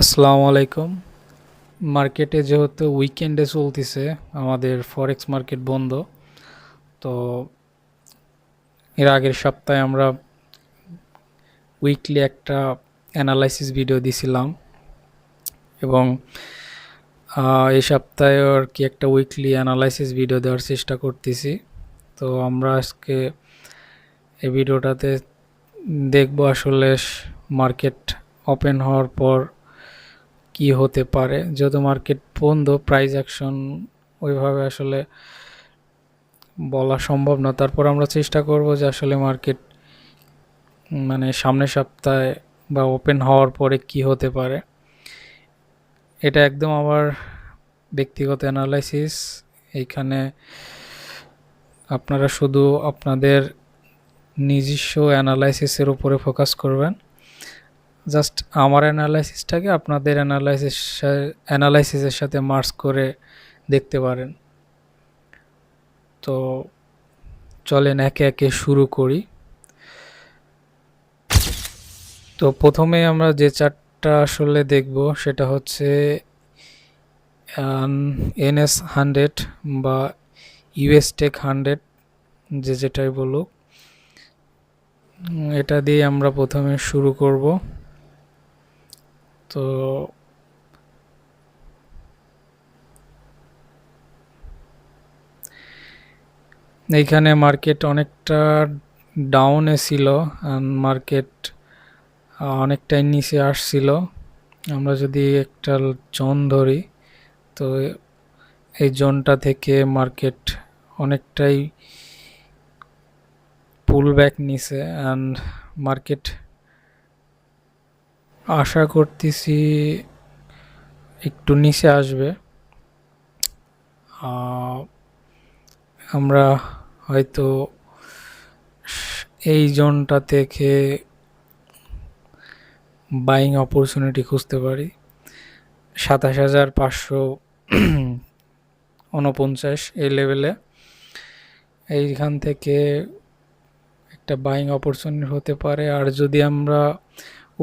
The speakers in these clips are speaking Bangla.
আসসালামু আলাইকুম। মার্কেটে যেহেতু উইকেন্ডে চলতেছে, আমাদের ফরেক্স মার্কেট বন্ধ। তো এর আগের সপ্তাহে আমরা উইকলি একটা অ্যানালাইসিস ভিডিও দিছিলাম, এবং এই সপ্তাহে আর কি একটা উইকলি অ্যানালাইসিস ভিডিও দেওয়ার চেষ্টা করতেছি। তো আমরা আজকে এই ভিডিওটাতে দেখব আসলে মার্কেট ওপেন হওয়ার পর কি হতে পারে। যেহেতু মার্কেট বন্ধ, প্রাইস অ্যাকশন ওইভাবে আসলে বলা সম্ভব না। তারপর আমরা চেষ্টা করব যে আসলে মার্কেট মানে সামনের সপ্তাহে বা ওপেন হওয়ার পরে কি হতে পারে। এটা একদম আমার ব্যক্তিগত অ্যানালাইসিস। এইখানে আপনারা শুধু আপনাদের নিজস্ব অ্যানালাইসিসের উপরে ফোকাস করবেন। জাস্ট আমার অ্যানালাইসিসটাকে আপনাদের অ্যানালাইসিসের সাথে মার্জ করে দেখতে পারেন। তো চলেন একে একে শুরু করি। তো প্রথমে আমরা যে চার্টটা আসলে দেখব সেটা হচ্ছে NS 100 বা US টেক 100, যেটাই বলুক। এটা দিয়ে আমরা প্রথমে শুরু করব। তো এইখানে মার্কেট অনেকটা ডাউনে ছিল, মার্কেট অনেকটাই নিচে আসছিল। আমরা যদি একটা জোন ধরি, তো এই জোনটা থেকে মার্কেট অনেকটাই পুল ব্যাক নিছে, অ্যান্ড মার্কেট আশা করতেছি একটু নিচে আসবে। আমরা হয়তো এই জোনটা থেকে বাইং অপরচুনিটি খুঁজতে পারি 27,549 এই লেভেলে। এইখান থেকে একটা বাইং অপরচুনিটি হতে পারে। আর যদি আমরা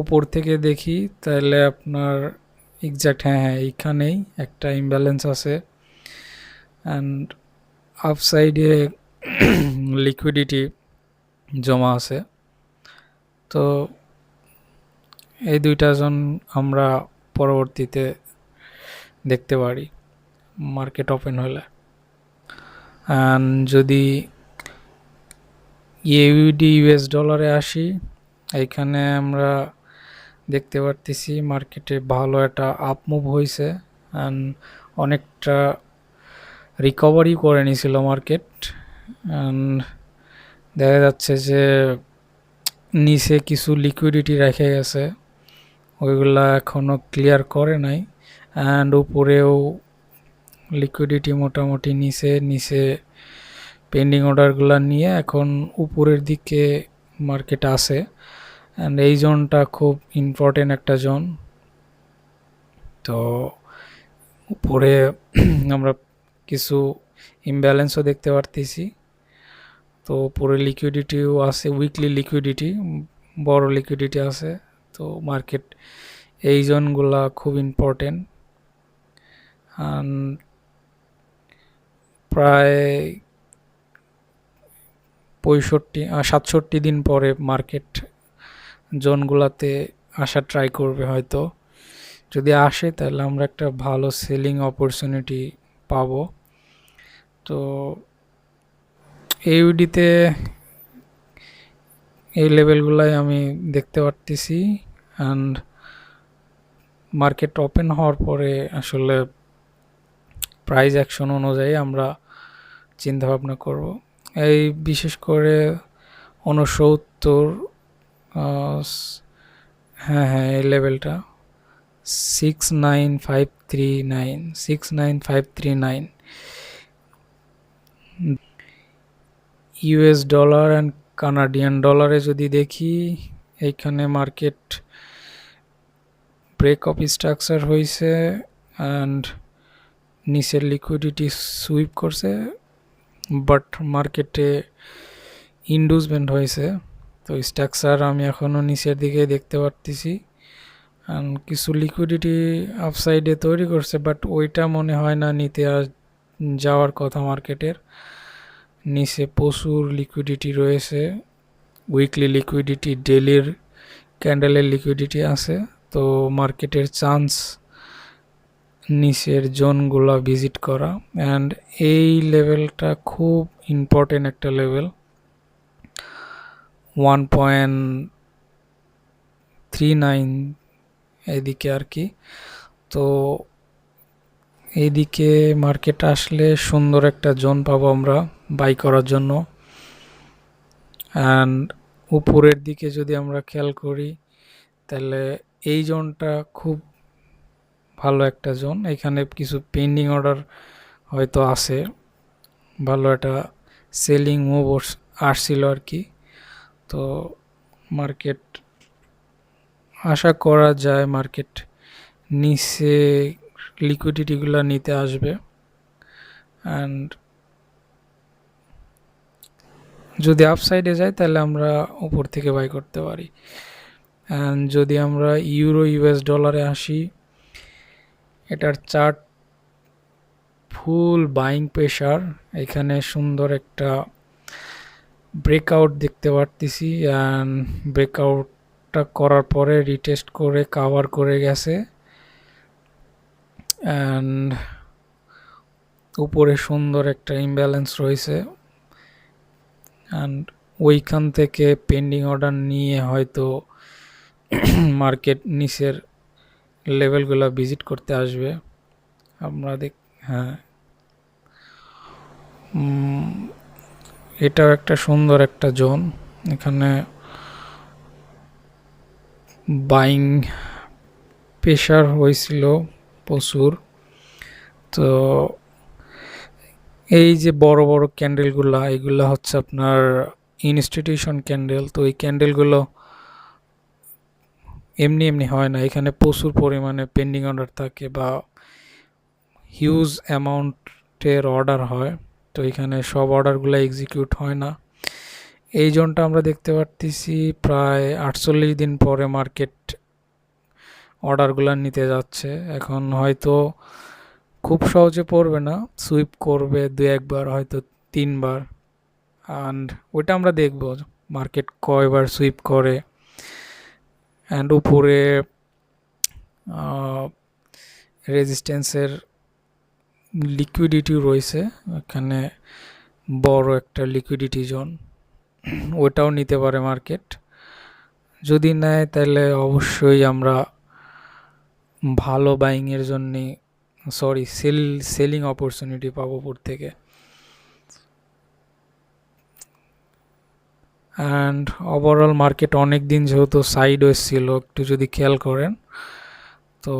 উপর থেকে দেখি তাহলে আপনার এক্স্যাক্ট হ্যাঁ এইখানেই একটা ইমব্যালেন্স আছে, অ্যান্ড আপসাইডে লিকুইডিটি জমা আছে। তো এই দুইটা জোন আমরা পরবর্তীতে দেখতে পারি মার্কেট ওপেন হলে। অ্যান্ড যদি ইউডি US ডলারে আসি, এইখানে আমরা দেখতে পারতেছি মার্কেটে ভালো একটা আপ মুভ হয়েছে, অ্যান্ড অনেকটা রিকভারি করে নিয়েছিল মার্কেট। অ্যান্ড দেখা যাচ্ছে যে নিচে কিছু লিকুইডিটি রেখে গেছে, ওইগুলা এখনও ক্লিয়ার করে নাই। অ্যান্ড উপরেও লিকুইডিটি মোটামুটি নিচে পেন্ডিং অর্ডারগুলো নিয়ে এখন উপরের দিকে মার্কেট আছে। অ্যান্ড এই জোনটা খুব ইম্পর্টেন্ট একটা জোন। তো উপরে আমরা কিছু ইমব্যালেন্সও দেখতে পারতেছি। তো উপরে লিকুইডিটিও আছে, উইকলি লিকুইডিটি, বড় লিকুইডিটি আছে। তো মার্কেট এই জোনগুলা খুব ইম্পর্টেন্ট। প্রায় 67 দিন পরে মার্কেট জোনগুলাতে আসা ট্রাই করবে। হয়তো যদি আসে তাহলে আমরা একটা ভালো সেলিং অপরচুনিটি পাবো। তো ইউডিতে এই লেভেলগুলাই আমি দেখতে পারতেছি, অ্যান্ড মার্কেট ওপেন হওয়ার পরে আসলে প্রাইস অ্যাকশন অনুযায়ী আমরা চিন্তা ভাবনা করব। এই বিশেষ করে 69, হ্যাঁ এই লেভেলটা 69539 US ডলার অ্যান্ড কানাডিয়ান ডলারে যদি দেখি, এইখানে মার্কেট ব্রেক অফ স্ট্রাকচার হয়েছে, অ্যান্ড নিচের লিকুইডিটি সুইপ করছে, বাট মার্কেটে ইন্ডুসমেন্ট হয়েছে। তো স্ট্রাকচার আমি এখনও নিচের দিকে দেখতে পারতেছি, অ্যান্ড কিছু লিকুইডিটি আপসাইডে তৈরি করছে, বাট ওইটা মনে হয় না নিতে যাওয়ার কথা মার্কেটের। নিচে প্রচুর লিকুইডিটি রয়েছে, উইকলি লিকুইডিটি, ডেলির ক্যান্ডেলের লিকুইডিটি আছে। তো মার্কেটের চান্স নিচের জোনগুলো ভিজিট করা, অ্যান্ড এই লেভেলটা খুব ইম্পর্টেন্ট একটা লেভেল, 1.39 এদিকে আর কি। তো এইদিকে মার্কেট আসলে সুন্দর একটা জোন পাবো আমরা বাই করার জন্য। অ্যান্ড উপরের দিকে যদি আমরা খেয়াল করি তাহলে এই জোনটা খুব ভালো একটা জোন। এখানে কিছু পেন্ডিং অর্ডার হয়তো আছে, ভালো একটা সেলিং মুভ আসছিল আর কি। তো মার্কেট আশা করা যায় মার্কেট নিচে লিকুইডিটিগুলো নিতে আসবে, অ্যান্ড যদি আপসাইডে যায় তাহলে আমরা উপর থেকে বাই করতে পারি। অ্যান্ড যদি আমরা ইউরো ইউএস ডলারে আসি, এটার চার্ট ফুল বাইং প্রেশার। এখানে সুন্দর একটা ব্রেকআউট দেখতে পারতেছি, অ্যান্ড ব্রেকআউটটা করার পরে রিটেস্ট করে কাভার করে গেছে, অ্যান্ড উপরে সুন্দর একটা ইমব্যালেন্স রয়েছে। অ্যান্ড ওইখান থেকে পেন্ডিং অর্ডার নিয়ে হয়তো মার্কেট নিচের লেভেলগুলো ভিজিট করতে আসবে। আমরা হ্যাঁ, এটাও একটা সুন্দর একটা জোন। এখানে বাইং প্রেশার হয়েছিল প্রচুর। তো এই যে বড় বড় ক্যান্ডেলগুলো, এগুলো হচ্ছে আপনার ইনস্টিটিউশন ক্যান্ডেল। তো এই ক্যান্ডেলগুলো এমনি এমনি হয় না, এখানে প্রচুর পরিমাণে পেন্ডিং অর্ডার থাকে বা হিউজ অ্যামাউন্টের অর্ডার হয়। তো এখানে সব অর্ডারগুলো এক্সিকিউট হয় না। এই জোনটা আমরা দেখতে পারতেছি প্রায় 48 দিন পরে মার্কেট অর্ডারগুলো নিতে যাচ্ছে। এখন হয়তো খুব সহজে পড়বে না, সুইপ করবে 2-1 বার, হয়তো 3 বার, অ্যান্ড ওইটা আমরা দেখব মার্কেট কয়বার সুইপ করে। অ্যান্ড উপরে রেজিস্ট্যান্সের লিকুইডিটি রয়েছে, এখানে বড় একটা লিকুইডিটি জোন, ওইটাও নিতে পারে মার্কেট। যদি নেয় তাহলে অবশ্যই আমরা ভালো বাইংয়ের জন্যে সেলিং অপরচুনিটি পাবো উপর থেকে। অ্যান্ড ওভারঅল মার্কেট অনেক দিন যেহেতু সাইডওয়েজ ছিল, একটু যদি খেয়াল করেন তো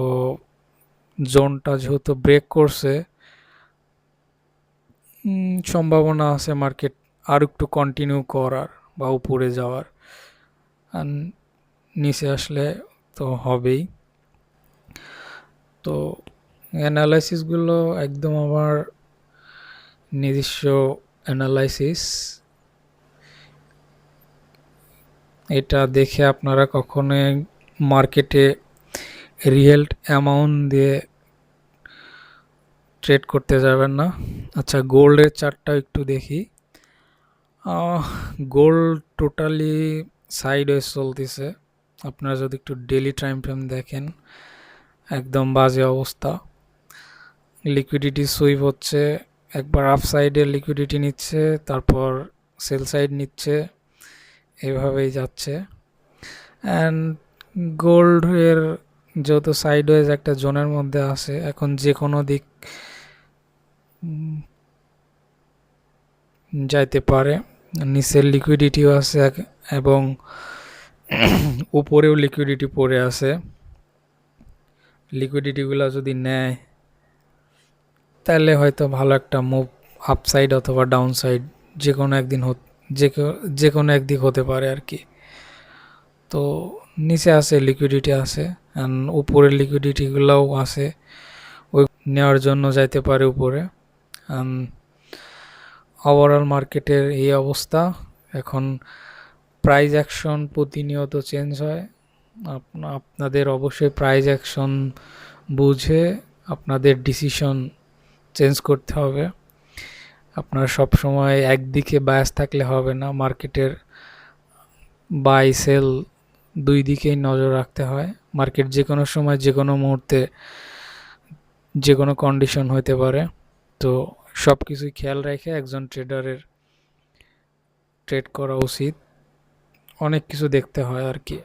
জোনটা যেহেতু ব্রেক করছে, সম্ভাবনা আছে মার্কেট আর একটু কন্টিনিউ করার বা উপরে যাওয়ার, অ্যান্ড নিচে আসলে তো হবেই। তো অ্যানালাইসিসগুলো একদম আমার নিজস্ব অ্যানালাইসিস, এটা দেখে আপনারা কখনোই মার্কেটে রিয়েল অ্যামাউন্ট দিয়ে ট্রেড করতে যাবেন না। আচ্ছা, গোল্ডের চার্টটা একটু দেখি। গোল্ড টোটালি সাইডওয়েজ চলতেছে। আপনারা যদি একটু ডেলি টাইম ফ্রেম দেখেন, একদম বাজে অবস্থা। লিকুইডিটি সুইপ হচ্ছে, একবার আপ সাইডে লিকুইডিটি নিচ্ছে, তারপর সেল সাইড নিচ্ছে, এভাবেই যাচ্ছে। অ্যান্ড গোল্ডের যেহেতু সাইডওয়েজ একটা জোনের মধ্যে আছে, এখন যে কোনো দিক যাইতে পারে। নিচের লিকুইডিটিও আছে এবং উপরেও লিকুইডিটি পড়ে আছে। লিকুইডিটিগুলো যদি নেয় তাহলে হয়তো ভালো একটা মুভ আপসাইড অথবা ডাউনসাইড যে কোনো একদিক হতে পারে আর কি। তো নিচে আছে লিকুইডিটি আছে, অ্যান্ড উপরের লিকুইডিটিগুলোও আছে, ওই নেওয়ার জন্য যাইতে পারে উপরে। অ্যান্ড ওভারঅল মার্কেটের এই অবস্থা। এখন প্রাইস অ্যাকশন প্রতিনিয়ত চেঞ্জ হয়, আপনাদের অবশ্যই প্রাইস অ্যাকশন বুঝে আপনাদের ডিসিশন চেঞ্জ করতে হবে। আপনার সবসময় একদিকে বায়াস থাকলে হবে না, মার্কেটের বাই সেল দুই দিকেই নজর রাখতে হয়। মার্কেট যে কোনো সময় যে কোনো মুহূর্তে যে কোনো কন্ডিশন হতে পারে, তো সব কিছুই খেয়াল রেখে একজন ট্রেডারের ট্রেড করা উচিত। অনেক কিছু দেখতে হয় আর কি।